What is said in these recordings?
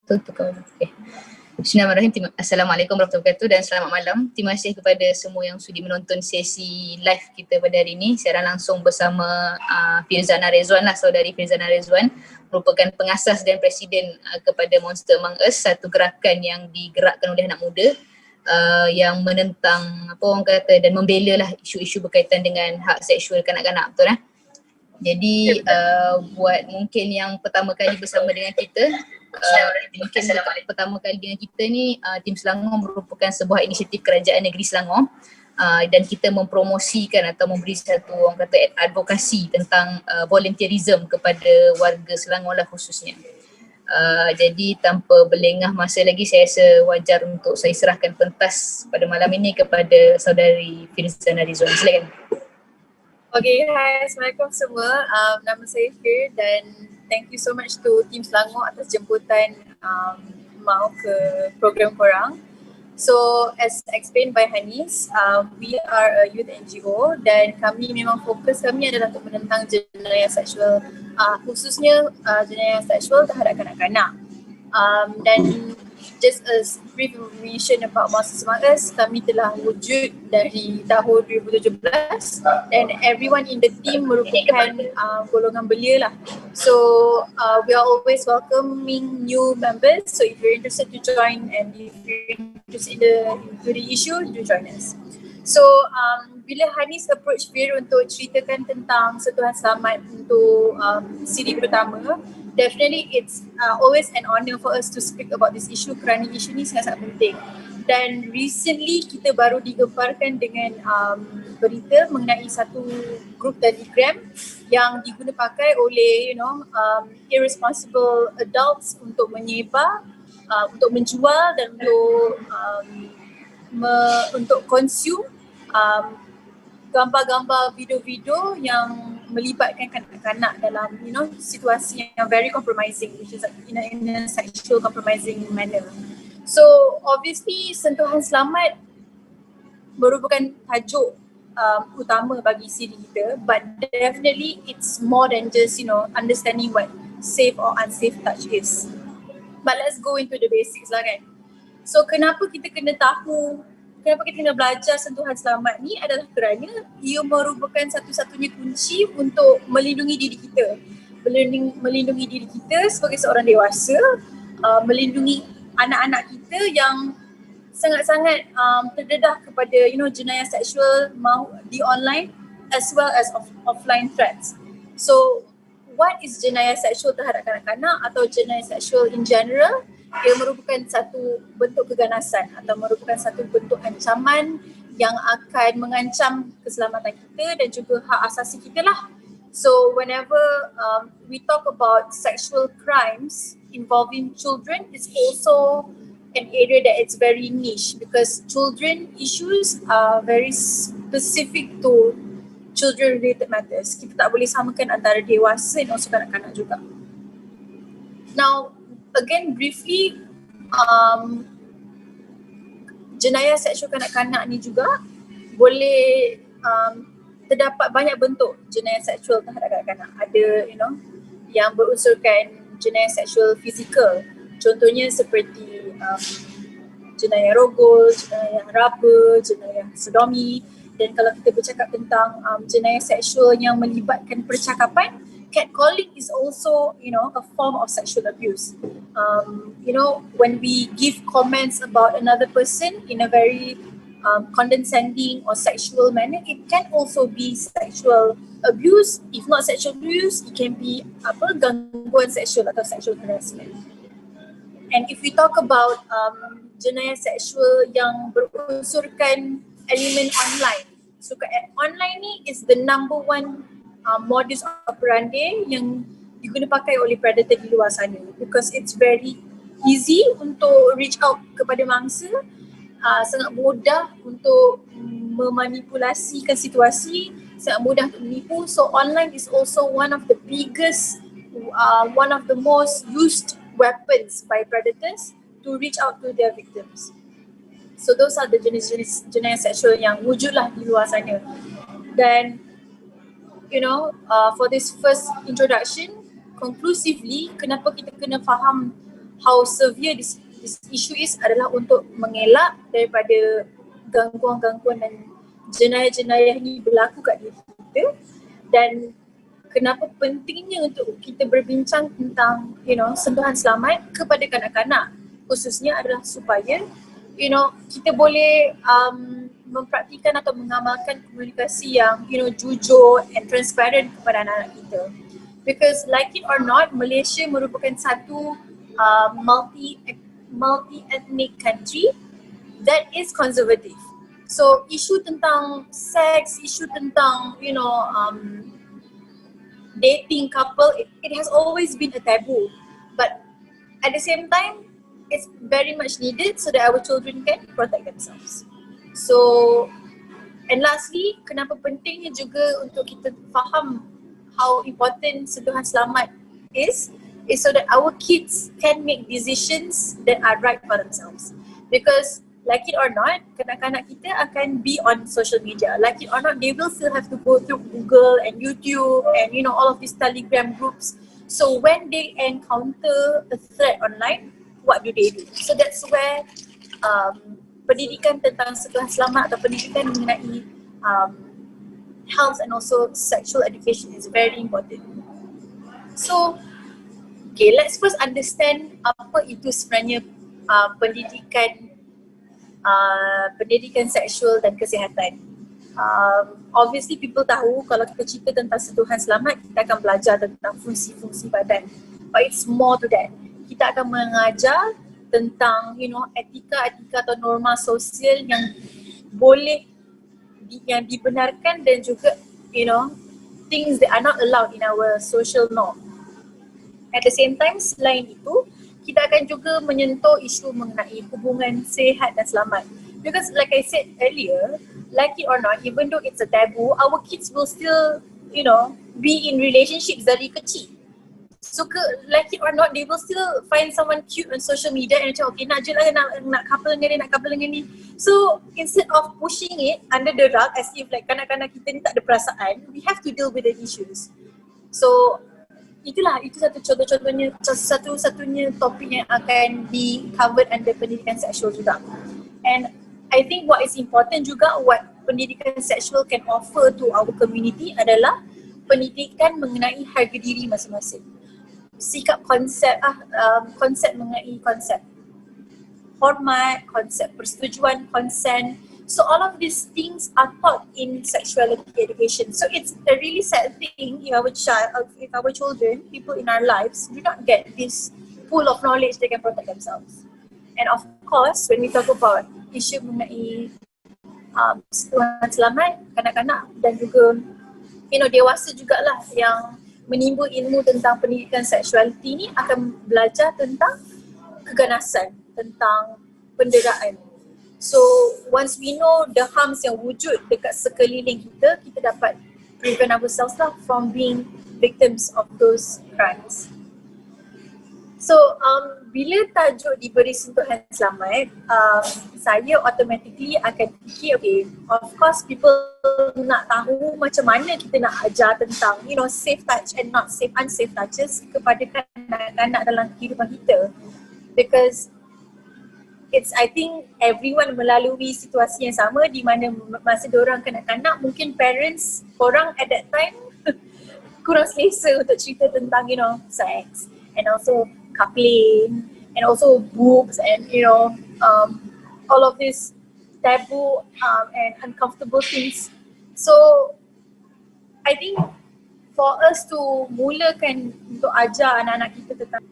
Okay. Bismillahirrahmanirrahim. Assalamualaikum warahmatullahi wabarakatuh dan selamat malam. Terima kasih kepada semua yang sudi menonton sesi live kita pada hari ini. Siaran langsung bersama Firzana Redzuan lah, saudari Firzana Redzuan, merupakan pengasas dan presiden kepada Monster Among Us, satu gerakan yang digerakkan oleh anak muda yang menentang apa orang kata dan membela lah isu-isu berkaitan dengan hak seksual kanak-kanak, betul lah. Jadi buat mungkin yang pertama kali bersama dengan kita, pertama kali dengan kita ni, Team Selangor merupakan sebuah inisiatif kerajaan negeri Selangor dan kita mempromosikan atau memberi satu orang kata advokasi tentang volunteerism kepada warga Selangor lah khususnya. Jadi tanpa berlengah masa lagi, saya rasa wajar untuk saya serahkan pentas pada malam ini kepada saudari Firzana Redzuan. Silakan. Okay, hai, Assalamualaikum semua. Nama saya Fir dan thank you so much to Team Selangor atas jemputan mau ke program korang. So as explained by Hanis, we are a youth NGO dan kami memang fokus kami adalah untuk menentang jenayah seksual, khususnya jenayah seksual terhadap kanak-kanak. Dan just a brief information about Monster Among Us, kami telah wujud dari tahun 2017 dan everyone in the team merupakan golongan belia lah. So we are always welcoming new members, so if you're interested to join and if you're interested into the issue, do join us. So bila Hanis approach Fir untuk ceritakan tentang Sentuhan Selamat untuk Siri pertama, definitely it's always an honor for us to speak about this issue kerana isu ni sangat-sangat penting. Dan recently kita baru digemparkan dengan berita mengenai satu grup Telegram yang diguna pakai oleh irresponsible adults untuk menyebar, untuk menjual dan untuk consume gambar-gambar video-video yang melibatkan kanak-kanak dalam situasi yang very compromising, which is in a sexual compromising manner. So obviously Sentuhan Selamat merupakan tajuk utama bagi siri kita, but definitely it's more than just understanding what safe or unsafe touch is. But let's go into the basics lah kan. So kenapa kita kena belajar Sentuhan Selamat ni adalah kerana ia merupakan satu-satunya kunci untuk melindungi diri kita. Melindungi diri kita sebagai seorang dewasa, melindungi anak-anak kita yang sangat-sangat terdedah kepada jenayah seksual mahu di online as well as offline threats. So what is jenayah seksual terhadap kanak-kanak atau jenayah seksual in general? Ia merupakan satu bentuk keganasan atau merupakan satu bentuk ancaman yang akan mengancam keselamatan kita dan juga hak asasi kita lah. So whenever we talk about sexual crimes involving children, it's also an area that it's very niche because children issues are very specific to children related matters. Kita tak boleh samakan antara dewasa dan also kanak-kanak juga. Now, again briefly, jenayah seksual kanak-kanak ni juga boleh terdapat banyak bentuk jenayah seksual terhadap kanak-kanak. Ada yang berunsurkan jenayah seksual fizikal, contohnya seperti jenayah rogol, jenayah raba, jenayah sodomi. Dan kalau kita bercakap tentang jenayah seksual yang melibatkan percakapan, catcalling is also, a form of sexual abuse. When we give comments about another person in a very condescending or sexual manner, it can also be sexual abuse. If not sexual abuse, it can be gangguan seksual atau sexual harassment. And if we talk about jenayah seksual yang berunsurkan elemen online, so online ni is the number one modus operandi yang diguna pakai oleh predator di luar sana because it's very easy untuk reach out kepada mangsa, sangat mudah untuk memanipulasikan situasi, sangat mudah untuk menipu. So online is also one of the biggest, one of the most used weapons by predators to reach out to their victims. So those are the jenis-jenis jenayah seksual yang wujudlah di luar sana. Dan for this first introduction, conclusively, kenapa kita kena faham how severe this issue is adalah untuk mengelak daripada gangguan-gangguan dan jenayah-jenayah ni berlaku kat diri kita, dan kenapa pentingnya untuk kita berbincang tentang sentuhan selamat kepada kanak-kanak khususnya adalah supaya kita boleh mempraktikan atau mengamalkan komunikasi yang jujur and transparent kepada anak-anak kita. Because like it or not, Malaysia merupakan satu multi-ethnic country that is conservative. So isu tentang seks, isu tentang dating couple, it has always been a taboo. But at the same time, it's very much needed so that our children can protect themselves. So, and lastly, kenapa pentingnya juga untuk kita faham how important sentuhan selamat is so that our kids can make decisions that are right for themselves. Because like it or not, kanak-kanak kita akan be on social media. Like it or not, they will still have to go through Google and YouTube and all of these Telegram groups. So when they encounter a threat online, what do they do? So that's where pendidikan tentang sentuhan selamat atau pendidikan mengenai health and also sexual education is very important. So, okay, let's first understand apa itu sebenarnya pendidikan seksual dan kesihatan. Obviously people tahu kalau kita cerita tentang sentuhan selamat, kita akan belajar tentang fungsi-fungsi badan. But it's more to that. Kita akan mengajar tentang etika-etika atau norma sosial yang boleh yang dibenarkan dan juga things that are not allowed in our social norm. At the same time, selain itu, kita akan juga menyentuh isu mengenai hubungan sihat dan selamat. Because like I said earlier, like it or not, even though it's a taboo, our kids will still be in relationships dari kecil. So like it or not, they will still find someone cute on social media and macam okay nak je lah nak couple dengan ni. So instead of pushing it under the rug as if like kanak-kanak kita ni tak ada perasaan, we have to deal with the issues. So itu contoh-contohnya, satu-satunya topik yang akan di covered under pendidikan seksual juga. And I think what is important juga, what pendidikan seksual can offer to our community adalah pendidikan mengenai harga diri masing-masing. Sikap konsep mengenai konsep hormat, konsep persetujuan, consent. So all of these things are taught in sexuality education. So it's a really sad thing if our children, people in our lives do not get this pool of knowledge they can protect themselves. And of course, when we talk about isu mengenai sentuhan selamat, kanak-kanak dan juga dewasa jugalah yang menimba ilmu tentang pendidikan seksualiti ni akan belajar tentang keganasan, tentang penderaan. So once we know the harms yang wujud dekat sekeliling kita, kita dapat prevent ourselves lah from being victims of those crimes. So bila tajuk diberi sentuhan selamat, saya automatically akan fikir okay, of course people nak tahu macam mana kita nak ajar tentang safe touch and not safe unsafe touches kepada kanak-kanak dalam kehidupan kita. Because I think everyone melalui situasi yang sama di mana masa diorang kanak-kanak, mungkin parents korang at that time kurang selesa untuk cerita tentang sex and also coupling and also boobs and all of these taboo and uncomfortable things. So I think for us to mulakan untuk ajar anak-anak kita tentang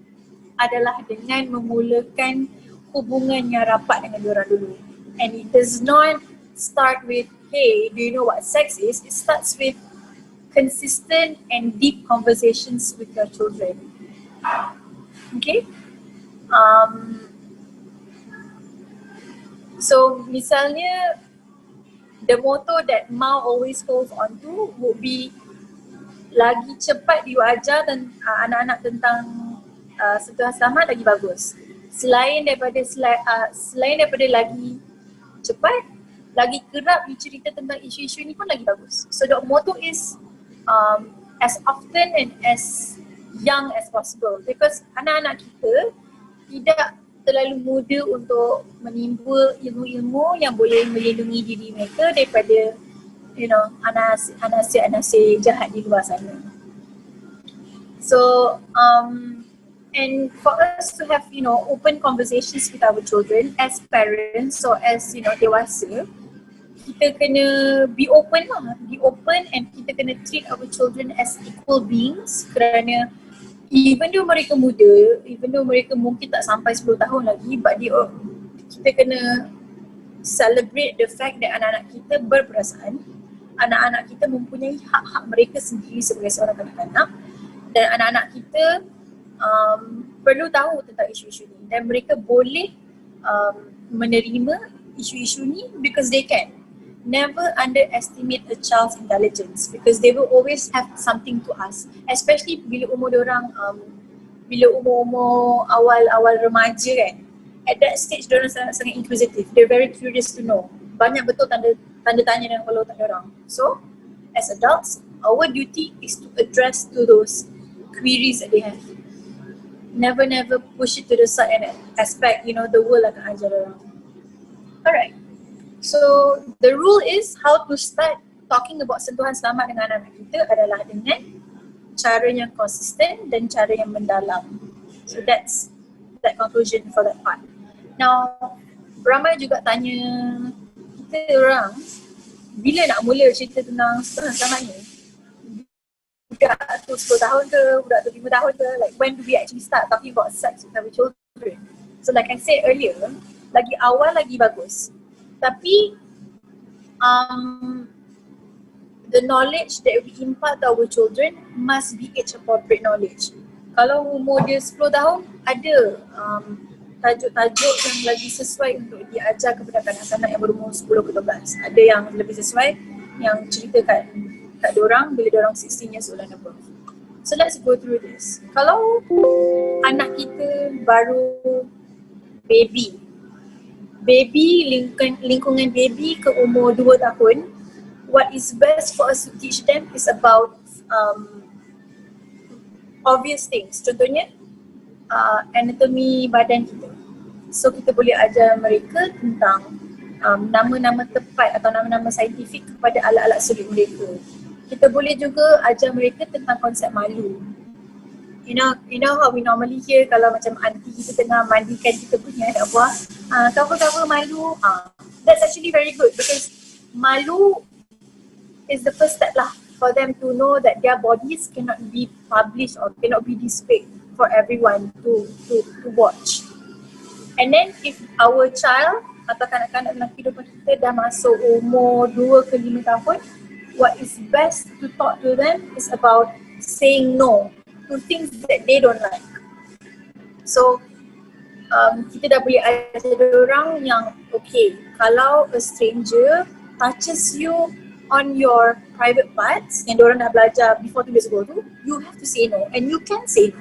adalah dengan memulakan hubungan yang rapat dengan diorang dulu. And it does not start with hey, do you know what sex is? It starts with consistent and deep conversations with your children. Okay? So misalnya the motto that Ma always holds on to would be lagi cepat you ajar anak-anak tentang sentuhan selamat lagi bagus. Selain daripada lagi cepat, lagi kerap you cerita tentang isu-isu ni pun lagi bagus. So the motto is as often and as young as possible, because anak-anak kita tidak terlalu muda untuk menimbul ilmu-ilmu yang boleh melindungi diri mereka daripada anasir-anasir jahat di luar sana. So and for us to have open conversations with our children as parents or as dewasa, kita kena be open and kita kena treat our children as equal beings, kerana even though mereka muda, even though mereka mungkin tak sampai 10 tahun lagi, but kita kena celebrate the fact that anak-anak kita berperasaan, anak-anak kita mempunyai hak-hak mereka sendiri sebagai seorang kanak-kanak, dan anak-anak kita perlu tahu tentang isu-isu ni dan mereka boleh menerima isu-isu ni because they can. Never underestimate a child's intelligence because they will always have something to ask, especially bila umur diorang bila umur awal remaja kan. At that stage diorang sangat inquisitive, they're very curious to know. Banyak betul tanda tanya dalam kepala otak diorang. So as adults, our duty is to address to those queries that they have. Never push it to the side and expect the world akan ajar diorang. Alright. So the rule is how to start talking about sentuhan selamat dengan anak-anak kita adalah dengan cara yang konsisten dan cara yang mendalam. So that's that conclusion for that part. Now, ramai juga tanya kita orang bila nak mula cerita tentang sentuhan selamat ni. Budak tu 10 tahun ke, budak tu 5 tahun ke, like when do we actually start talking about sex with our children? So like I said earlier, lagi awal lagi bagus. Tapi the knowledge that we impart to our children must be age appropriate knowledge. Kalau umur dia 10 tahun, ada tajuk-tajuk yang lagi sesuai untuk diajar kepada kanak-kanak yang berumur 10 ke 12. Ada yang lebih sesuai yang cerita kat diorang bila diorang 16 years old and above. So let's go through this. Kalau anak kita baru baby, lingkungan baby ke umur 2 tahun, what is best for us to teach them is about obvious things. Contohnya anatomi badan kita. So kita boleh ajar mereka tentang nama-nama tepat atau nama-nama saintifik kepada alat-alat sulit mereka. Kita boleh juga ajar mereka tentang konsep malu. You know how we normally hear kalau macam auntie kita tengah mandikan kita punya anak buah, cover malu. That's actually very good because malu is the first step lah for them to know that their bodies cannot be published or cannot be displayed for everyone to watch. And then if our child atau kanak-kanak dalam kehidupan kita dah masuk umur 2 ke 5 tahun, what is best to talk to them is about saying no to things that they don't like. So kita dah boleh ajar orang yang okay, kalau a stranger touches you on your private parts yang diorang dah belajar before 2 years ago tu, you have to say no and you can say no.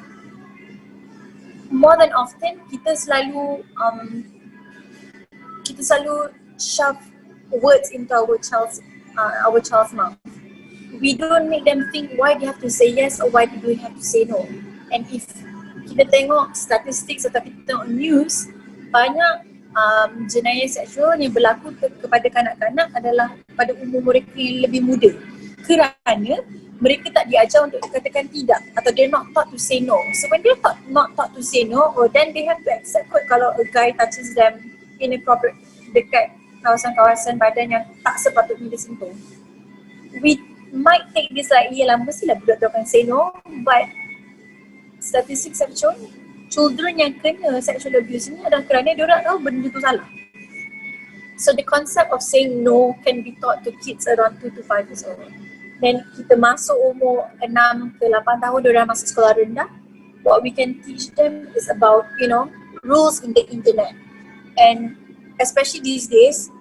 More than often kita selalu shove words into our child's mouth. We don't make them think why they have to say yes or why do they have to say no. And if kita tengok statistics atau kita tengok news, banyak jenayah seksual yang berlaku kepada kanak-kanak adalah pada umur mereka yang lebih muda, kerana mereka tak diajar untuk katakan tidak atau they're not taught to say no. So when they're not taught to say no, then they have to accept kalau a guy touches them inappropriate dekat kawasan-kawasan badan yang tak sepatutnya disentuh. We might take this like, iyalah mestilah budak tu akan say no, but statistics have shown children yang kena sexual abuse ni adalah kerana diorang tahu benda tu salah. So the concept of saying no can be taught to kids around 2 to 5 years old. Then kita masuk umur 6 ke 8 tahun, diorang masuk sekolah rendah. What we can teach them is about, rules in the internet. And especially these days,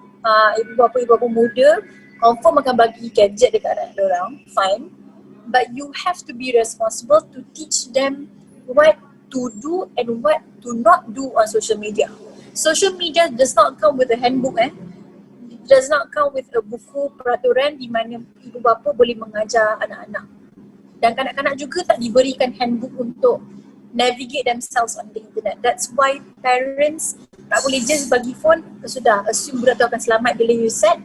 ibu-bapa muda confirm akan bagi gadget dekat anak diorang, fine. But you have to be responsible to teach them what to do and what to not do on social media. Social media does not come with a handbook, It does not come with a buku peraturan di mana ibu bapa boleh mengajar anak-anak. Dan kanak-kanak juga tak diberikan handbook untuk navigate themselves on the internet. That's why parents tak boleh just bagi phone, sudah assume budak tu akan selamat bila you set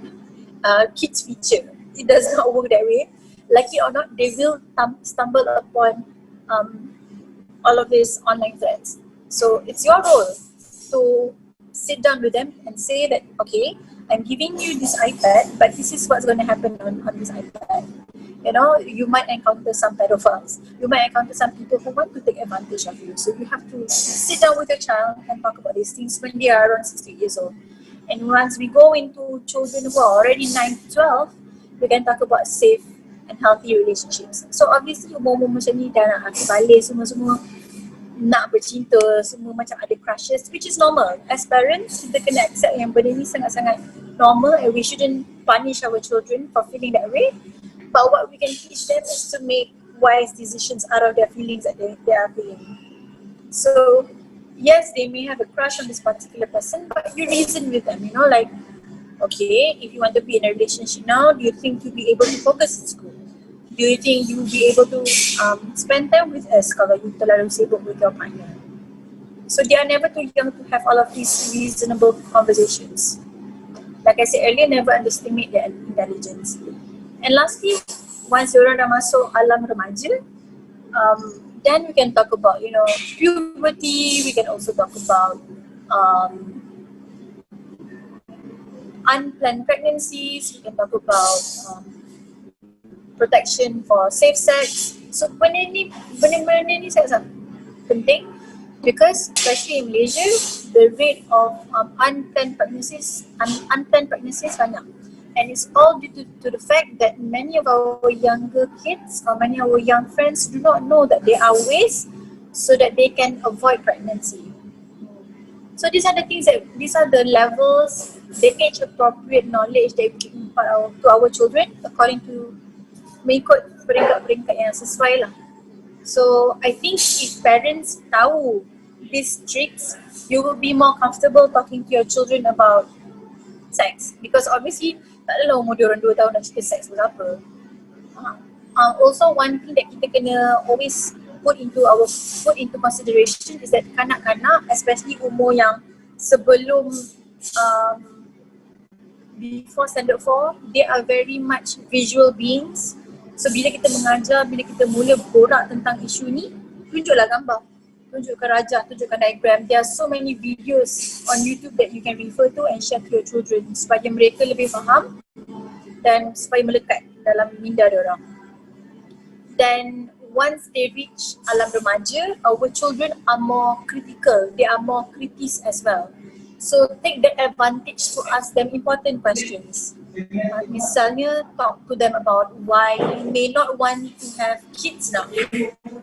kids feature. It does not work that way. Like it or not, they will stumble upon all of these online threats. So it's your role to sit down with them and say that, okay, I'm giving you this iPad, but this is what's going to happen on this iPad. You know, you might encounter some pedophiles. You might encounter some people who want to take advantage of you. So you have to sit down with your child and talk about these things when they are around 60 years old. And once we go into children who are already 9 to 12, we can talk about safe and healthy relationships. So obviously umur-umur macam ni dah nak hati balik semua-semua, nak bercinta, semua macam ada crushes, which is normal. As parents, kita kena accept yang benda ni sangat-sangat normal and we shouldn't punish our children for feeling that way. But what we can teach them is to make wise decisions out of their feelings that they are feeling. So yes, they may have a crush on this particular person, but you reason with them, you know, like, okay, if you want to be in a relationship now, do you think you'll be able to focus in school? Do you think you'll be able to spend time with us kalau you terlalu sibuk with your partner? So they are never too young to have all of these reasonable conversations. Like I said earlier, never underestimate their intelligence. And lastly, once diorang dah masuk alam remaja, then we can talk about, you know, puberty. We can also talk about unplanned pregnancies. We can talk about protection for safe sex. So benda ni sangat penting because especially in Malaysia, the rate of unplanned pregnancies banyak. And it's all due to the fact that many of our younger kids or many of our young friends do not know that there are ways so that they can avoid pregnancy. So these are the things these are the levels, the age appropriate knowledge that we impart to our children according to mengikut peringkat-peringkat yang sesuai lah. So I think if parents tahu these tricks, you will be more comfortable talking to your children about sex because obviously tak adalah umur diorang 2 tahun nak cerita seks pun apa. Also one thing that kita kena always put into consideration is that kanak-kanak, especially umur yang sebelum before standard 4, they are very much visual beings. So bila kita mengajar, bila kita mula borak tentang isu ni, tunjuklah gambar, tunjukkan rajah, tunjukkan diagram. There are so many videos on YouTube that you can refer to and share to your children supaya mereka lebih faham dan supaya melekat dalam minda diorang. Then once they reach alam remaja, our children are more critical, they are more kritis as well. So take that advantage to ask them important questions. Misalnya talk to them about why you may not want to have kids now.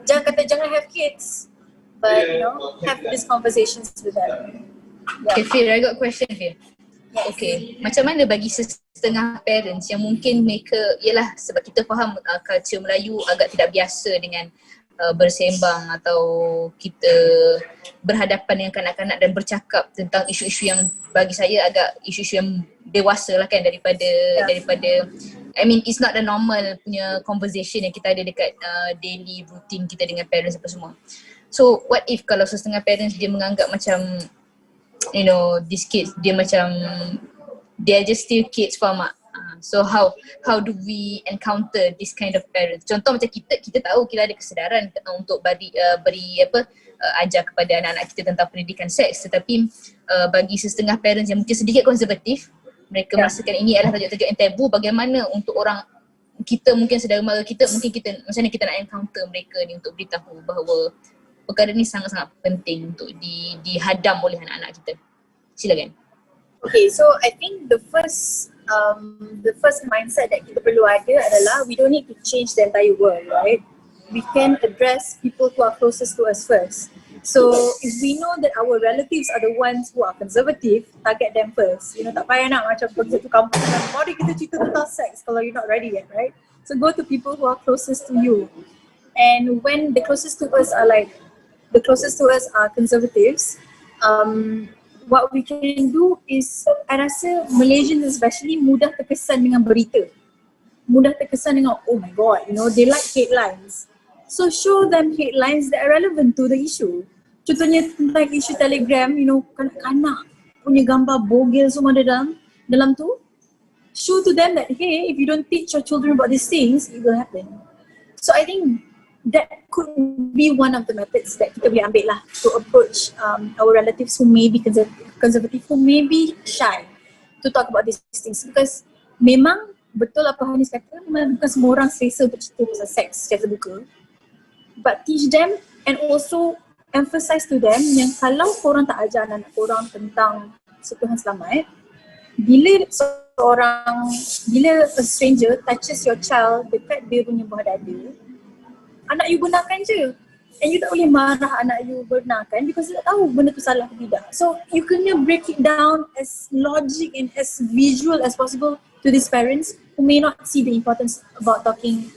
Jangan kata jangan have kids, but you know, have these conversations with them. Yeah. Okay, Fir, I got a question, Fir. Yes. Okay, macam mana bagi setengah parents yang mungkin mereka, yelah sebab kita faham culture Melayu agak tidak biasa dengan bersembang atau kita berhadapan dengan kanak-kanak dan bercakap tentang isu-isu yang bagi saya agak isu-isu yang dewasa lah kan daripada I mean it's not the normal punya conversation yang kita ada dekat daily routine kita dengan parents apa semua. So what if kalau setengah parents dia menganggap macam you know these kids dia macam they are just still kids, faham tak? So how do we encounter this kind of parents? Contoh macam kita tahu kita ada kesedaran untuk beri ajar kepada anak-anak kita tentang pendidikan seks, tetapi bagi setengah parents yang mungkin sedikit konservatif, mereka merasakan ini adalah tajuk-tajuk yang tabu. Bagaimana untuk orang kita mungkin saudara mara kita, mungkin kita macam mana kita nak encounter mereka ni untuk beritahu bahawa perkara ni sangat-sangat penting untuk dihadam oleh anak-anak kita. Silakan. Okay, so I think the first mindset that kita perlu ada adalah we don't need to change the entire world, right? We can address people who are closest to us first. So if we know that our relatives are the ones who are conservative, target them first. You know, tak payah nak macam pergi satu kampung dan mari kita cerita tentang seks kalau you're not ready yet, right? So go to people who are closest to you. And when the closest to us are conservatives, what we can do is, I rasa Malaysians especially mudah terkesan dengan berita. Mudah terkesan dengan, oh my god, you know, they like headlines. So show them headlines that are relevant to the issue. Contohnya tentang isu Telegram, kanak-kanak punya gambar bogel semua dalam tu. Show to them that, hey, if you don't teach your children about these things, it will happen. So I think that could be one of the methods that kita boleh ambil lah to approach our relatives who may be conservative, who may be shy to talk about these things. Because memang betul apa Hanis kata, memang bukan semua orang selesa untuk cerita pasal seks secara terbuka. But teach them and also emphasize to them yang kalau korang tak ajar anak korang tentang Sentuhan Selamat, bila a stranger touches your child dekat dia punya bawah dada, anak you benarkan je. And you tak boleh marah anak you benarkan because dia tak tahu benda tu salah ke tidak. So you kena break it down as logic and as visual as possible to these parents who may not see the importance about talking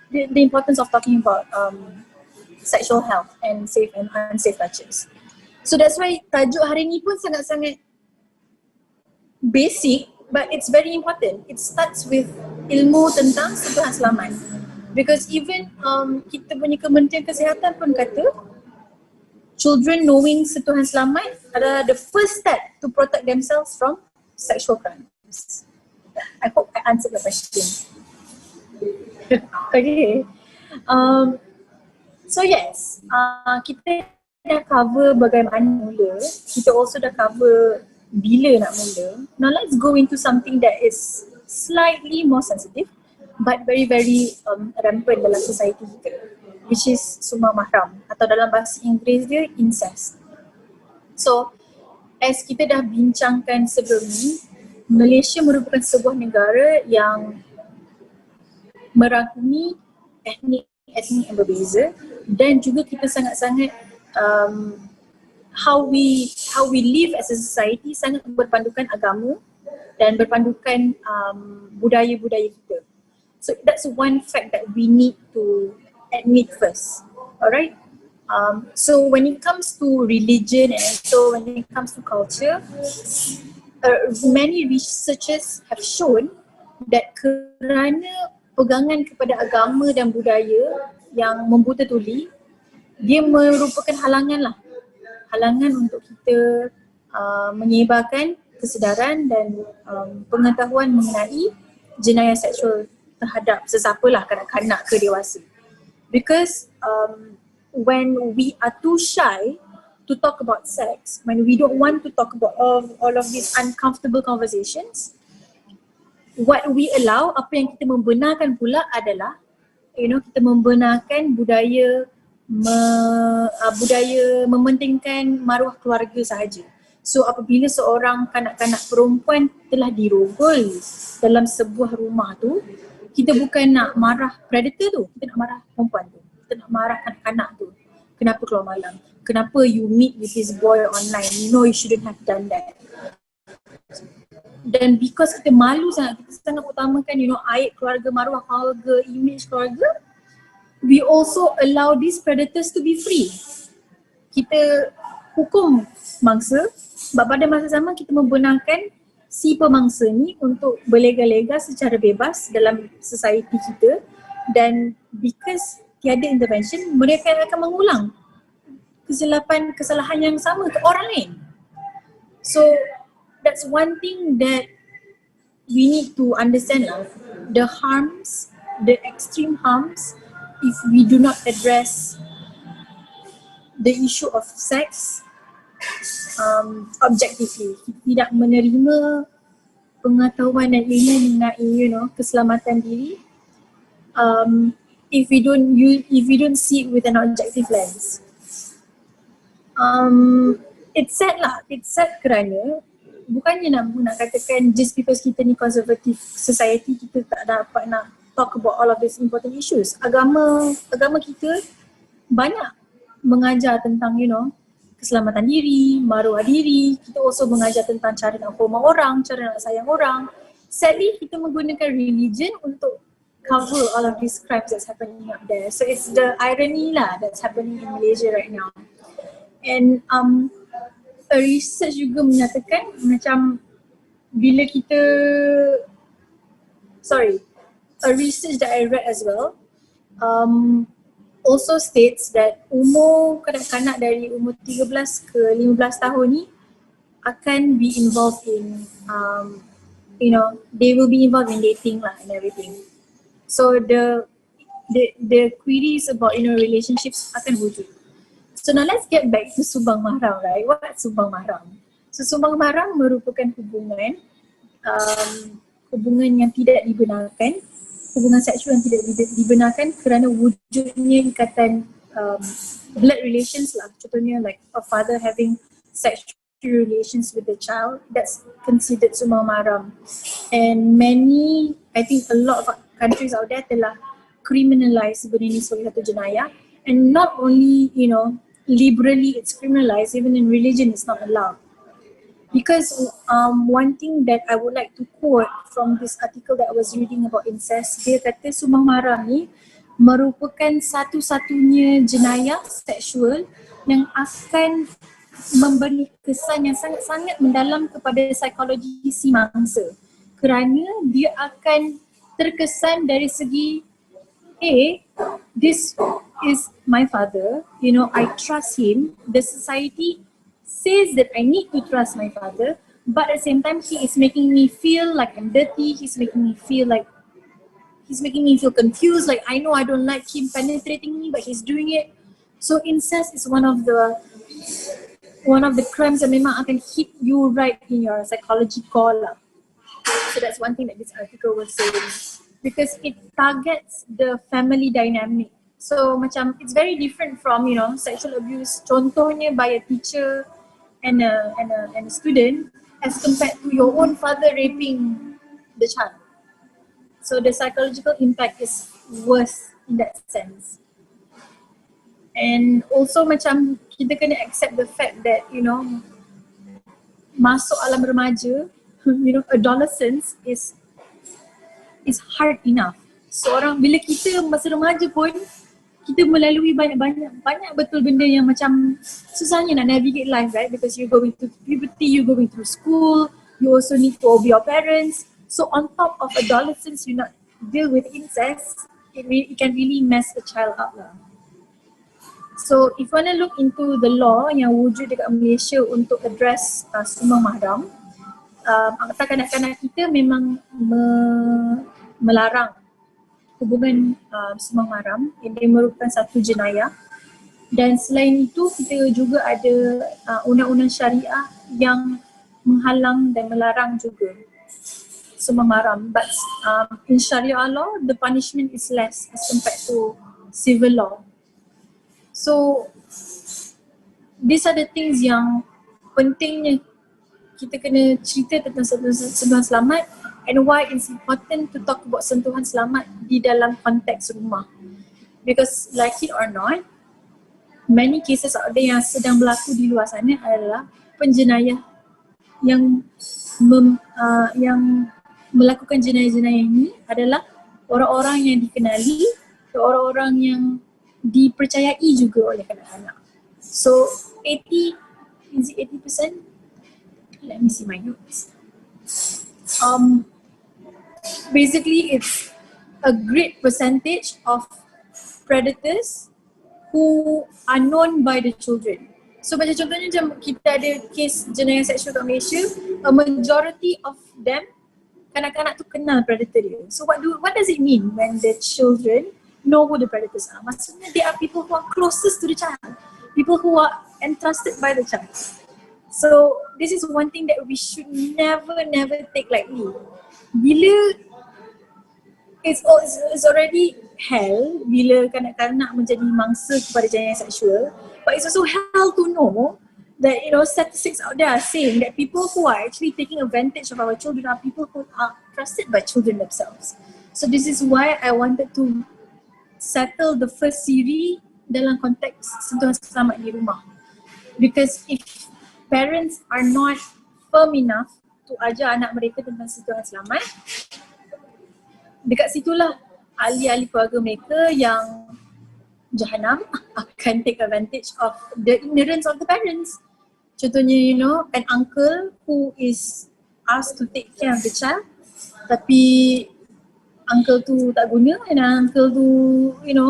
about sexual health and safe and unsafe touches. So that's why tajuk hari ni pun sangat-sangat basic, but it's very important. It starts with ilmu tentang Sentuhan Selamat. Because even kita punya Kementerian Kesihatan pun kata children knowing Sentuhan Selamat adalah the first step to protect themselves from sexual crimes. I hope I answered the question. Okay. So yes, kita dah cover bagaimana mula. Kita also dah cover bila nak mula. Now let's go into something that is slightly more sensitive but very very rampant dalam society kita, which is sumber mahram atau dalam bahasa Inggeris dia incest. So as kita dah bincangkan sebelum ni, Malaysia merupakan sebuah negara yang merangkumi etnik yang berbeza dan juga kita sangat-sangat how we live as a society sangat berpandukan agama dan berpandukan budaya-budaya kita. So that's one fact that we need to admit first. Alright? So when it comes to religion and so when it comes to culture, many researchers have shown that kerana pegangan kepada agama dan budaya yang membuta tuli, dia merupakan halangan untuk kita menyebarkan kesedaran dan pengetahuan mengenai jenayah seksual terhadap sesiapalah, kanak-kanak ke dewasa. Because when we are too shy to talk about sex, when we don't want to talk about all of these uncomfortable conversations, what we allow, apa yang kita membenarkan pula adalah kita membenarkan budaya mementingkan maruah keluarga sahaja. So apabila seorang kanak-kanak perempuan telah dirogol dalam sebuah rumah tu, kita bukan nak marah predator tu, kita nak marah perempuan tu, kita nak marah kanak-kanak tu. Kenapa keluar malam? Kenapa you meet with this boy online? You shouldn't have done that. Dan because kita malu sangat, kita sangat utamakan aib keluarga, maruah keluarga, image keluarga, we also allow these predators to be free. Kita hukum mangsa, pada masa sama kita membenarkan si pemangsa ni untuk berlega-lega secara bebas dalam society kita, dan because tiada intervention, mereka akan mengulang kesalahan yang sama ke orang lain. So that's one thing that we need to understand lah. The harms, the extreme harms, if we do not address the issue of sex objectively, tidak menerima pengetahuan dan ilmu mengenai keselamatan diri, if we don't see it with an objective lens. It's sad kerana bukannya nak katakan just because kita ni conservative society, kita tak dapat nak talk about all of these important issues. Agama kita banyak mengajar tentang keselamatan diri, maruah diri. Kita also mengajar tentang cara nak hormat orang, cara nak sayang orang. Sadly, kita menggunakan religion untuk cover all of these crimes that's happening up there. So it's the irony lah that's happening in Malaysia right now. And a research juga menyatakan macam bila a research that I read as well, also states that umur kanak-kanak dari umur 13 ke 15 tahun ni akan be involved in they will be involved in dating lah and everything. So the queries about relationships akan wujud. So now let's get back to sumbang mahram, right? What's sumbang mahram? So sumbang mahram merupakan hubungan yang tidak dibenarkan, hubungan seksual yang tidak dibenarkan kerana wujudnya ikatan blood relations lah. Contohnya like a father having sexual relations with the child, that's considered sumbang mahram. And I think a lot of countries out there telah criminalize benda ni sebagai satu jenayah. And not only, liberally it's criminalized, even in religion it's not allowed. Because one thing that I would like to quote from this article that I was reading about incest, dia kata sumbang mahram ni merupakan satu-satunya jenayah seksual yang akan memberi kesan yang sangat-sangat mendalam kepada psikologi si mangsa, kerana dia akan terkesan dari segi this is my father, I trust him, the society says that I need to trust my father, but at the same time he is making me feel like I'm dirty, he's making me feel confused, like I know I don't like him penetrating me but he's doing it. So incest is one of the crimes that memang akan hit you right in your psychology core lah. So that's one thing that this article was saying, because it targets the family dynamic. So macam it's very different from sexual abuse contohnya by a teacher and a student as compared to your own father raping the child. So the psychological impact is worse in that sense. And also macam kita kena accept the fact that masuk alam remaja, adolescence is hard enough. Seorang bila kita masa remaja pun kita melalui banyak betul benda yang macam susahnya nak navigate life, right? Because you're going through puberty, you're going through school, you also need to obey your parents. So on top of adolescence, you not deal with incest, it can really mess a child up lah. So if you want to look into the law yang wujud dekat Malaysia untuk address sumbang mahram, Akta Kanak-kanak kita memang melarang hubungan sumbang mahram. Ini merupakan satu jenayah. Dan selain itu kita juga ada undang-undang syariah yang menghalang dan melarang juga sumbang mahram. But in Sharia law, the punishment is less as compared to civil law. So these are the things yang pentingnya kita kena cerita tentang sentuhan selamat, and why it's important to talk about sentuhan selamat di dalam konteks rumah. Because like it or not, many cases out there yang sedang berlaku di luar sana adalah penjenayah yang melakukan jenayah-jenayah ini adalah orang-orang yang dikenali, orang-orang yang dipercayai juga oleh kanak-kanak. So 80%? Let me see my notes. Basically it's a great percentage of predators who are known by the children. So macam contohnya macam kita ada kes jenayah seksual kat Malaysia, a majority of them kanak-kanak tu kenal predator dia. So what does it mean when the children know who the predators are? Maksudnya they are people who are closest to the child, people who are entrusted by the child. So this is one thing that we should never take lightly. Bila it's already hell bila kanak-kanak menjadi mangsa kepada jenayah seksual, but it's also hell to know that statistics out there are saying that people who are actually taking advantage of our children are people who are trusted by children themselves. So this is why I wanted to settle the first Siri dalam konteks sentuhan selamat di rumah. Because if parents are not firm enough to ajar anak mereka tentang sentuhan selamat, dekat situlah ahli-ahli keluarga mereka yang jahanam akan take advantage of the ignorance of the parents. Contohnya, an uncle who is asked to take care of the child, tapi uncle tu tak guna and uncle tu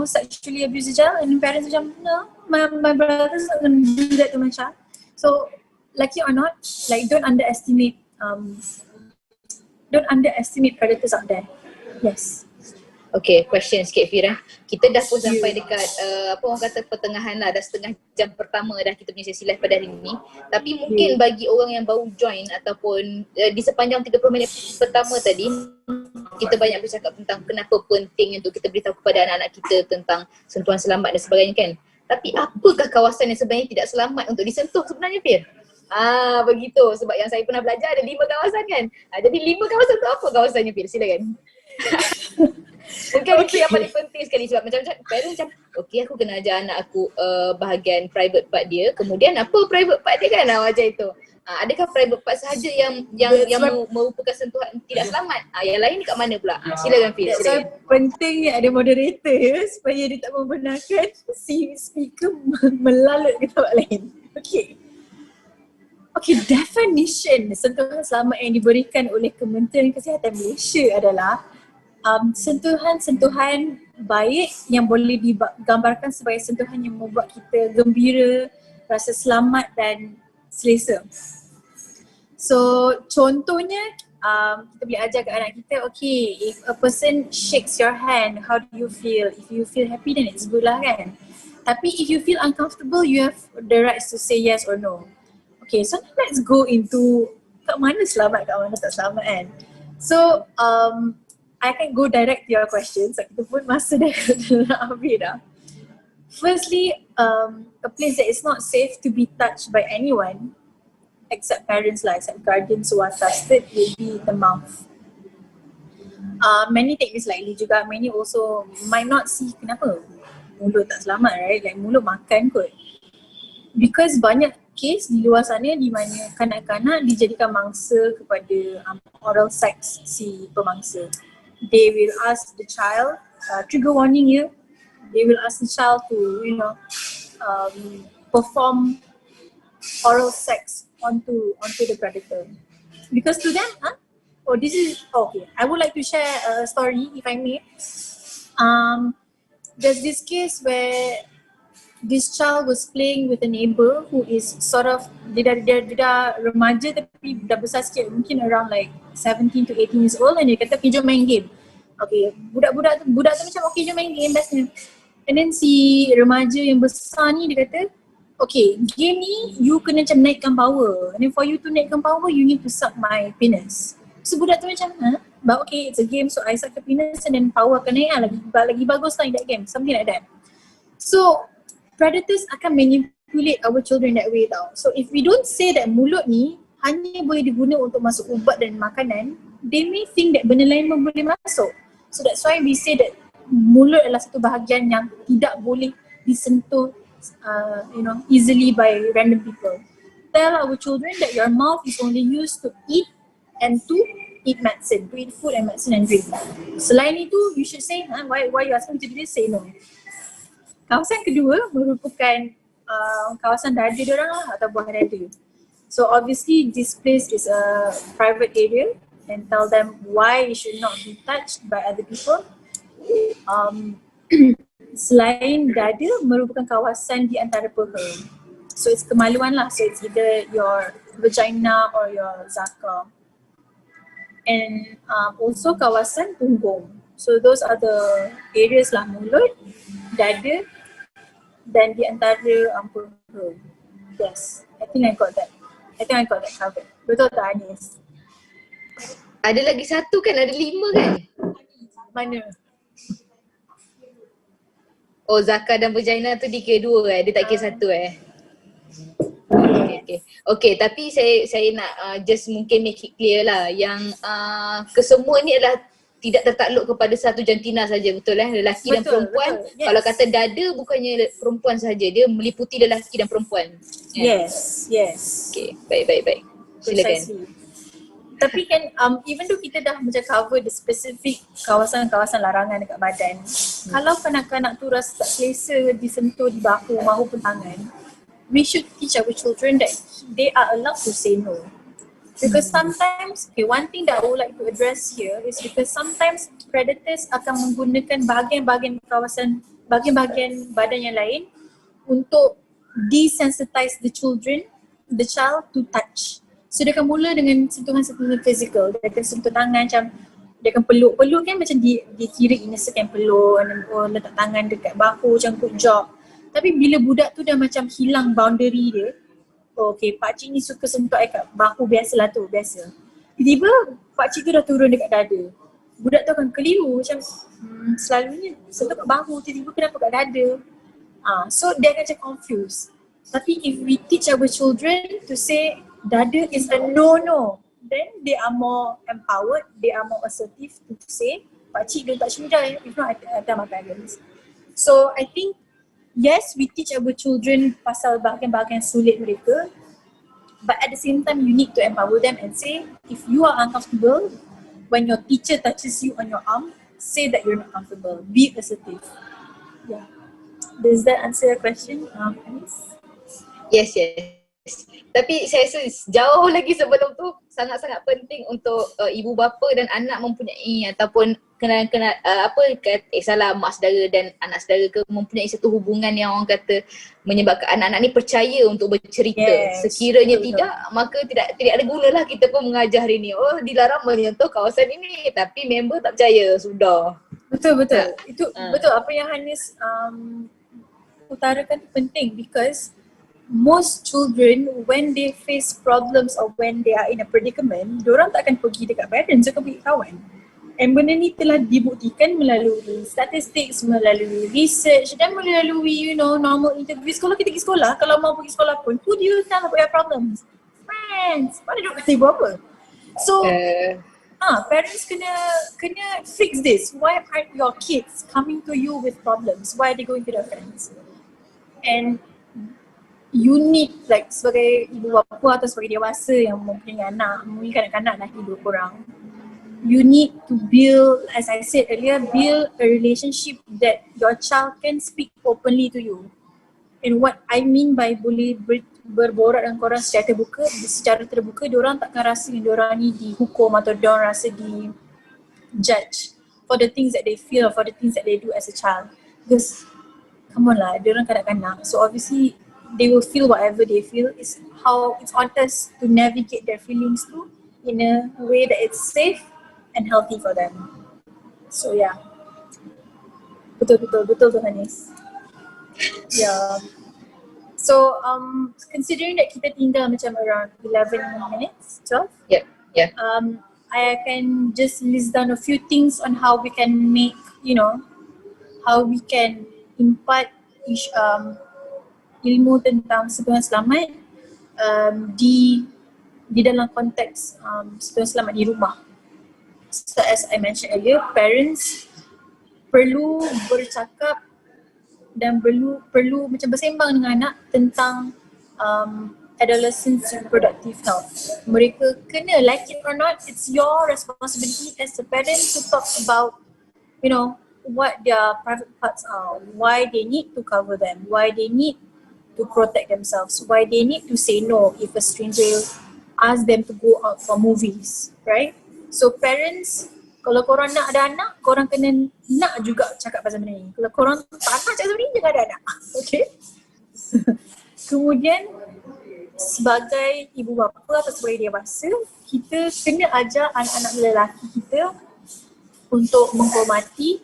sexually abuse the child, and parents macam no, my brother's not going to do that to my child. So like it or not, like don't underestimate predators out there. Yes. Okay, question sikit Fira. Kita dah pun sampai dekat apa orang kata pertengahan lah, dah setengah jam pertama dah kita punya sesi live pada hari ini. Tapi mungkin bagi orang yang baru join ataupun di sepanjang 30 minit pertama tadi, kita banyak bercakap tentang kenapa penting untuk kita beritahu kepada anak-anak kita tentang sentuhan selamat dan sebagainya kan. Tapi apakah kawasan yang sebenarnya tidak selamat untuk disentuh sebenarnya Fir? Begitu, sebab yang saya pernah belajar ada 5 kawasan kan. Jadi 5 kawasan tu apa kawasannya Fir? Silakan. Mungkin itu yang paling penting sekali sebab macam parents macam okay aku kena ajar anak aku bahagian private part dia, kemudian apa private part dia kan macam itu. Adakah private part sahaja yang merupakan sentuhan tidak selamat? Yang lain ni kat mana pula? Silakan Fir. So penting ada moderator supaya dia tak membenarkan si speaker melalut ke tempat lain. Okay, definition sentuhan selamat yang diberikan oleh Kementerian Kesihatan Malaysia adalah sentuhan-sentuhan baik yang boleh digambarkan sebagai sentuhan yang membuat kita gembira, rasa selamat dan selesa. So contohnya kita boleh ajar ke anak kita, okay, if a person shakes your hand, how do you feel? If you feel happy then it's good lah kan. Tapi if you feel uncomfortable, you have the rights to say yes or no. Okay, so let's go into kat mana selamat, kat mana tak selamat kan. So I can go direct to your questions. Kita pun masa dah habis dah. Firstly, a place that is not safe to be touched by anyone except parents lah, except guardians who are trusted will be the mouth. Many take this lightly juga. Many also might not see kenapa mulut tak selamat, right? Like mulut makan kot. Because banyak kes di luar sana di mana kanak-kanak dijadikan mangsa kepada oral sex si pemangsa. They will ask the child, trigger warning here, they will ask the child to, perform oral sex onto the predator. Because to them, okay, I would like to share a story if I may. There's this case where this child was playing with a neighbor who is sort of, dia dah remaja tapi dah besar sikit, mungkin around like 17 to 18 years old, and dia kata, okay, jom main game. Okay, budak tu macam okay, jom main game, bestnya. And then si remaja yang besar ni dia kata, okay, game ni you kena macam naikkan power, and then for you to naikkan power, you need to suck my penis. So budak tu macam, but okay, it's a game, so I suck the penis and then power akan naik lah, lagi bagus lah in that game, something like that. So predators akan manipulate our children that way tau. So if we don't say that mulut ni hanya boleh diguna untuk masuk ubat dan makanan, they may think that benda lain pun boleh masuk. So that's why we say that mulut adalah satu bahagian yang tidak boleh disentuh easily by random people. Tell our children that your mouth is only used to eat and to eat medicine, to eat food and medicine and drink. Selain itu, you should say, why you asking me to do this? Say no. Kawasan kedua merupakan kawasan dada diorang lah atau buah dada. So obviously this place is a private area, and tell them why it should not be touched by other people. Selain dada merupakan kawasan di antara peha. So it's kemaluan lah, so it's either your vagina or your zaka. And also kawasan punggung. So those are the areas lah, mulut, dada dan di antara peha. Yes, I think I got that covered. Betul tak Anis? Ada lagi satu kan, ada 5 kan? Mana? Oh, zakar dan vagina tu dikira 2 dia tak kira 1 Okay, tapi saya nak just mungkin make it clear lah yang kesemua ni adalah tidak tertakluk kepada satu jantina saja, betul lelaki dan perempuan. Yes. Kalau kata dada bukannya perempuan sahaja, dia meliputi lelaki dan perempuan. Yes. Okay, baik. Silakan. Tapi kan even though kita dah macam cover the specific kawasan-kawasan larangan dekat badan, kalau kanak-kanak tu rasa tak selesa disentuh di bahu maupun tangan, we should teach our children that they are allowed to say no. Because sometimes, okay, one thing that I would like to address here is because sometimes predators akan menggunakan bahagian-bahagian badan yang lain untuk desensitize the child to touch. So dia akan mula dengan sentuhan-sentuhan fizikal. Dia akan sentuh tangan macam, dia akan peluk kan macam dia kira innocent kan peluk, letak tangan dekat bahu macam good job. Tapi bila budak tu dah macam hilang boundary dia, okay, pakcik ni suka sentuh I kat bahu, biasalah tu, biasa. Tiba-tiba pakcik tu dah turun dekat dada. Budak tu akan keliru macam selalunya sentuh kat bahu, tiba-tiba kenapa kat dada. So dia akan macam confused. Tapi if we teach our children to say dada is a no-no, then they are more empowered, they are more assertive to say, pakcik don't touch me dah, if not I tell my parents. So I think yes, we teach our children pasal bahagian-bahagian sulit mereka, but at the same time you need to empower them and say, if you are uncomfortable when your teacher touches you on your arm, say that you're not comfortable, be assertive. Yeah. Does that answer your question, Anis? Yes. Tapi saya rasa jauh lagi sebelum tu sangat-sangat penting untuk ibu bapa dan anak mempunyai ataupun mak saudara dan anak saudara ke mempunyai satu hubungan yang orang kata menyebabkan anak-anak ni percaya untuk bercerita. Yes, sekiranya betul. Tidak, maka tidak ada gunalah kita pun mengajar hari ni. Oh, dilarang menyentuh kawasan ini, tapi member tak percaya, sudah. Betul. Itu betul apa yang Hanis utarakan tu penting, because most children when they face problems or when they are in a predicament, diorang tak akan pergi dekat parents, akan pergi kawan. And benda ni telah dibuktikan melalui statistics, melalui research dan melalui normal interviews. Kalau kita pergi sekolah, kalau mau pergi sekolah pun, who do you tell about your problems? Friends. Mana duk kata ibu apa? So parents kena fix this. Why aren't your kids coming to you with problems? Why are they going to their friends? And you need, like sebagai ibu bapa atau sebagai dewasa yang mempunyai anak, mempunyai kanak-kanak dah hidup korang, you need to build, as I said earlier, build a relationship that your child can speak openly to you. And what I mean by boleh berborak dengan korang secara terbuka, diorang takkan rasa yang diorang ni dihukum atau diorang rasa di judge for the things that they feel, for the things that they do as a child. Because come on lah, diorang kanak-kanak, so obviously they will feel whatever they feel. It's how it's on us to navigate their feelings too in a way that it's safe and healthy for them. So yeah. Betul tu Hanis. Yeah. So considering that kita tinggal macam around 11 minutes, 12? Yeah. I can just list down a few things on how we can make, how we can impart ilmu tentang Sentuhan Selamat di dalam konteks Sentuhan Selamat di rumah. So as I mentioned earlier, parents perlu bercakap dan perlu macam bersembang dengan anak tentang adolescence reproductive health. Mereka kena, like it or not, it's your responsibility as a parent to talk about, what their private parts are, why they need to cover them, why they need to protect themselves, why they need to say no if a stranger asks them to go out for movies, right? So parents, kalau korang nak ada anak, korang kena nak juga cakap pasal benda ni. Kalau korang tak nak cakap pasal benda ni, jangan ada anak. Okay? Kemudian, sebagai ibu bapa atau sebagai dewasa, kita kena ajar anak-anak lelaki kita untuk menghormati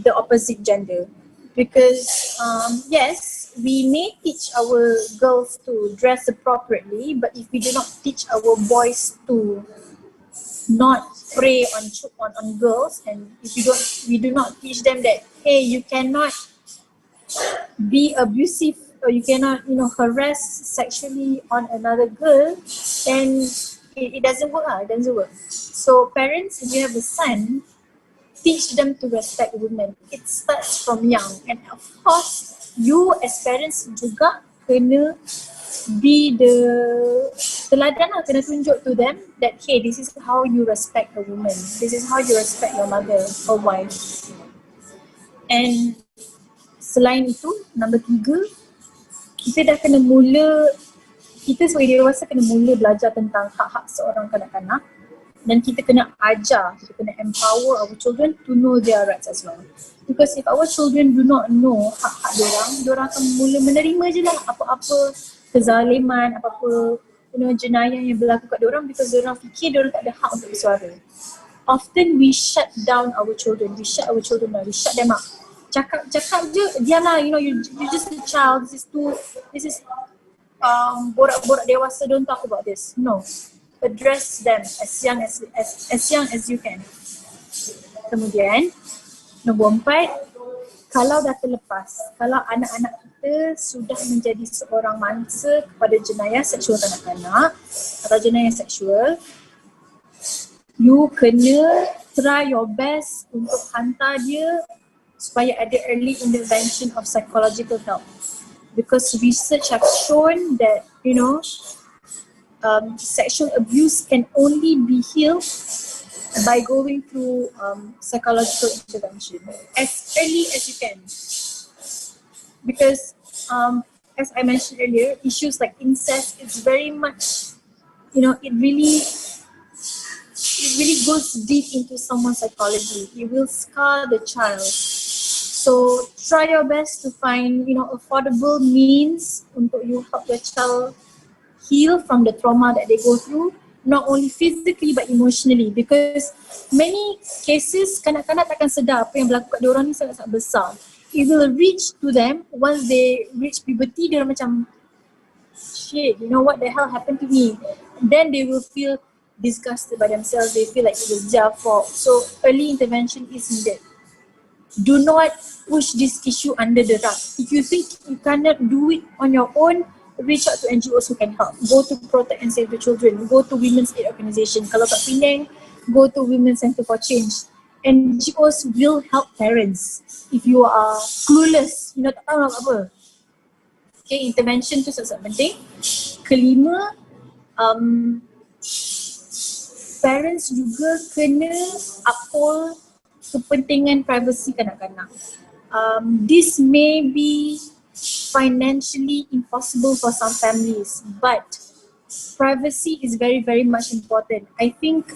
the opposite gender. Because yes, we may teach our girls to dress appropriately, but if we do not teach our boys to not prey on girls, and if we do not teach them that, hey, you cannot be abusive or you cannot harass sexually on another girl, then it doesn't work. It doesn't work. So parents, if you have a son, teach them to respect women. It starts from young, and of course you as parents juga kena be the teladan lah, kena tunjuk to them that hey, this is how you respect a woman, this is how you respect your mother or wife. And selain itu, number 3, kita dah kena mula kita sebagai dewasa kena mula belajar tentang hak-hak seorang kanak-kanak, dan kita kena ajar, kita kena empower our children to know their rights as well. Because if our children do not know hak-hak diorang akan mula menerima je lah apa-apa kezaliman, apa-apa jenayah yang berlaku kat diorang, because diorang fikir diorang tak ada hak untuk bersuara. Often we shut down our children, we shut them up. Cakap je, dialah, you're just a child, this is borak-borak dewasa, don't talk about this. No, address them as young as you can. Kemudian nombor 4, kalau dah terlepas, kalau anak-anak kita sudah menjadi seorang mangsa kepada jenayah seksual kanak-kanak atau jenayah seksual, you kena try your best untuk hantar dia supaya ada early intervention of psychological help. Because research have shown that, sexual abuse can only be healed by going through psychological intervention as early as you can. Because as I mentioned earlier, issues like incest is very much, it really goes deep into someone's psychology. It will scar the child. So try your best to find, affordable means untuk you help your child heal from the trauma that they go through, not only physically but emotionally. Because many cases kanak-kanak takkan sedar apa yang berlaku kat diorang ni sangat-sangat besar. It will reach to them once they reach puberty, dia macam shit, what the hell happened to me? Then they will feel disgusted by themselves, they feel like it was their fault. So early intervention is needed. Do not push this issue under the rug. If you think you cannot do it on your own, reach out to NGOs who can help. Go to Protect and Save the Children. Go to Women's Aid Organisation. Kalau kat Penang, go to Women's Center for Change. NGOs will help parents. If you are clueless, tak tahu nak apa. Okay, intervention tu sangat penting. Kelima, parents juga kena uphold kepentingan privacy kanak-kanak. This may be financially impossible for some families, but privacy is very, very much important. I think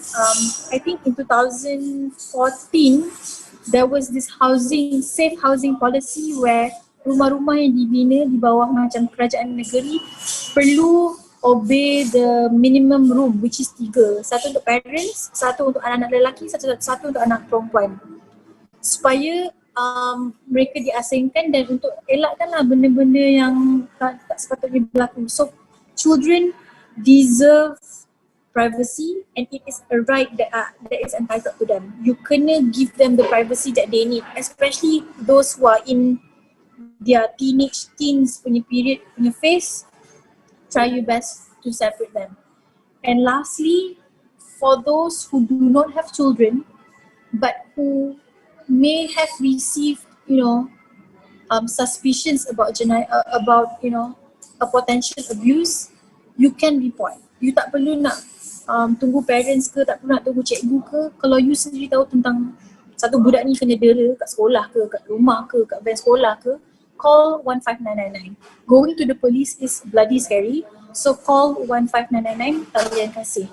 in 2014 there was this safe housing policy where rumah-rumah yang dibina di bawah macam kerajaan negeri perlu obey the minimum room, which is 3. Satu untuk parents, satu untuk anak-anak lelaki, satu untuk anak perempuan. Supaya mereka diasingkan dan untuk elakkanlah benda-benda yang tak sepatutnya berlaku. So children deserve privacy and it is a right that is entitled to them. You kena give them the privacy that they need, especially those who are in their teens punya period, punya phase. Try your best to separate them. And lastly, for those who do not have children but who may have received, suspicions about a potential abuse, you can report. You tak perlu nak tunggu parents ke, tak perlu nak tunggu cikgu ke. Kalau you sendiri tahu tentang satu budak ni kena dera kat sekolah ke, kat rumah ke, kat van sekolah ke, call 15999. Going to the police is bloody scary. So call 15999, talian kasih.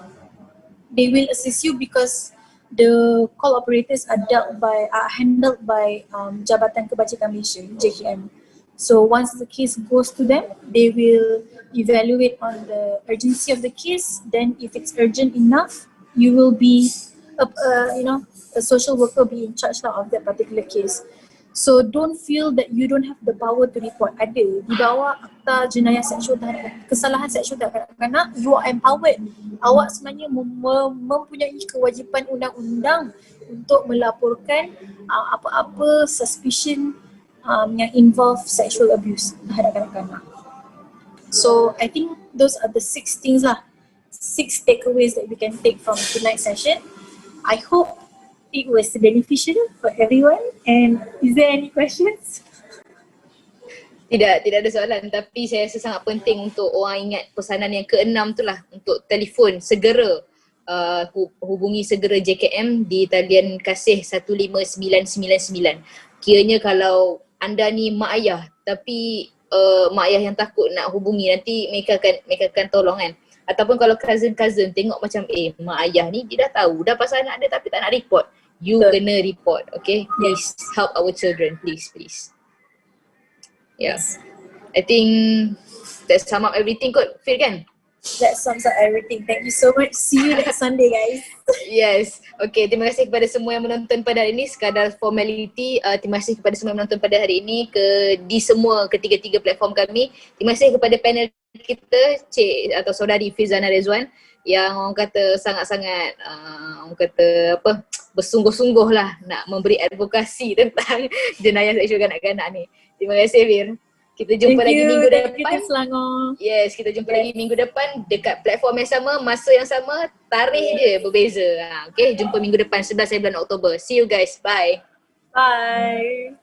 They will assist you because the call operators are handled by Jabatan Kebajikan Malaysia, JKM. So once the case goes to them, they will evaluate on the urgency of the case. Then if it's urgent enough, you will be, a social worker be in charge of that particular case. So don't feel that you don't have the power to report. Ada di bawah Akta Jenayah Seksual terhadap Kesalahan Seksual terhadap Kanak, you are empowered. Awak sebenarnya mempunyai kewajipan undang-undang untuk melaporkan apa-apa suspicion yang involve sexual abuse terhadap kanak-kanak. So I think those are the 6 things 6 takeaways that we can take from tonight's session. I hope it was beneficial for everyone. And is there any questions? Tidak ada soalan, tapi saya rasa sangat penting untuk orang ingat pesanan yang ke-6 tu lah, untuk telefon segera, hubungi segera JKM di talian kasih 15999. Kiranya kalau anda ni mak ayah tapi mak ayah yang takut nak hubungi, nanti mereka akan tolong kan. Ataupun kalau cousin tengok macam mak ayah ni dia dah tahu dah pasal anak dia tapi tak nak report, you kena report, okay? Please help our children, please. Yeah. I think that sum up everything kot, Fir kan? That sums up everything. Thank you so much. See you next Sunday, guys. Yes. Okay, terima kasih kepada semua yang menonton pada hari ini. Sekadar formality, terima kasih kepada semua yang menonton pada hari ini di semua ketiga-tiga platform kami. Terima kasih kepada panel kita, Cik atau Saudari Firzana Redzuan, yang orang kata sangat-sangat orang kata apa, bersungguh-sungguh lah nak memberi advokasi tentang jenayah seksual kanak-kanak ni. Terima kasih, Fir. Kita jumpa lagi minggu depan. Selangor. Yes, kita jumpa lagi minggu depan dekat platform yang sama, masa yang sama, tarikh je berbeza. Okay, jumpa minggu depan 11 bulan Oktober. See you guys. Bye. Bye.